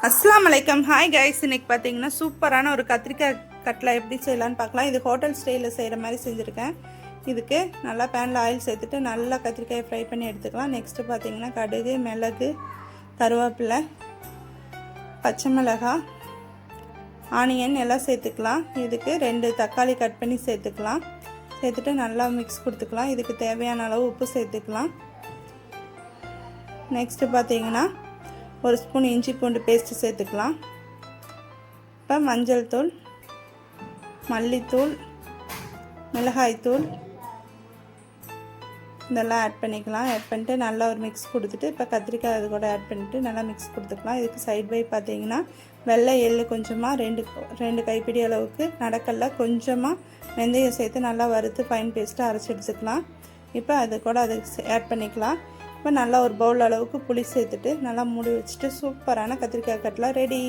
அஸ்ஸலாமு அலைக்கும். Hi guys, இன்னைக்கு பார்த்தீங்கன்னா சூப்பரான ஒரு கத்திரிக்காய் கட்லா எப்படி செய்யலான்னு பார்க்கலாம். இது ஹோட்டல் ஸ்டைலில் செய்கிற மாதிரி செஞ்சுருக்கேன். இதுக்கு நல்லா பேனில் ஆயில் சேர்த்துட்டு நல்லா கத்திரிக்காயை ஃப்ரை பண்ணி எடுத்துக்கலாம். நெக்ஸ்ட்டு பார்த்தீங்கன்னா கடுகு, மிளகு, கருவேப்பிலை, பச்சை மிளகாய், ஆனியன் எல்லாம் சேர்த்துக்கலாம். இதுக்கு 2 தக்காளி கட் பண்ணி சேர்த்துக்கலாம். சேர்த்துட்டு நல்லா மிக்ஸ் கொடுத்துக்கலாம். இதுக்கு தேவையான அளவு உப்பு சேர்த்துக்கலாம். நெக்ஸ்ட்டு பார்த்தீங்கன்னா 1 ஸ்பூன் இஞ்சி பூண்டு பேஸ்ட்டு சேர்த்துக்கலாம். இப்போ மஞ்சள் தூள், மல்லித்தூள், மிளகாய்த்தூள் இதெல்லாம் ஆட் பண்ணிக்கலாம். ஆட் பண்ணிட்டு நல்லா ஒரு மிக்ஸ் கொடுத்துட்டு இப்போ கத்திரிக்காய் அது கூட ஆட் பண்ணிவிட்டு நல்லா மிக்ஸ் கொடுத்துக்கலாம். இதுக்கு சைட் பை பார்த்தீங்கன்னா வெள்ளை எள்ளு கொஞ்சமாக 2 கைப்பிடி அளவுக்கு, நடக்கல்ல கொஞ்சமாக வெந்தயம் சேர்த்து நல்லா வறுத்து ஃபைன் பேஸ்ட்டாக அரைச்சி எடுத்துக்கலாம். இப்போ அது கூட அதுக்கு ஆட் பண்ணிக்கலாம். இப்போ நல்லா ஒரு பவுல் அளவுக்கு புளி சேர்த்துட்டு நல்லா மூடி வச்சுட்டு சூப்பரான கத்திரிக்காய் கட்லா ரெடி.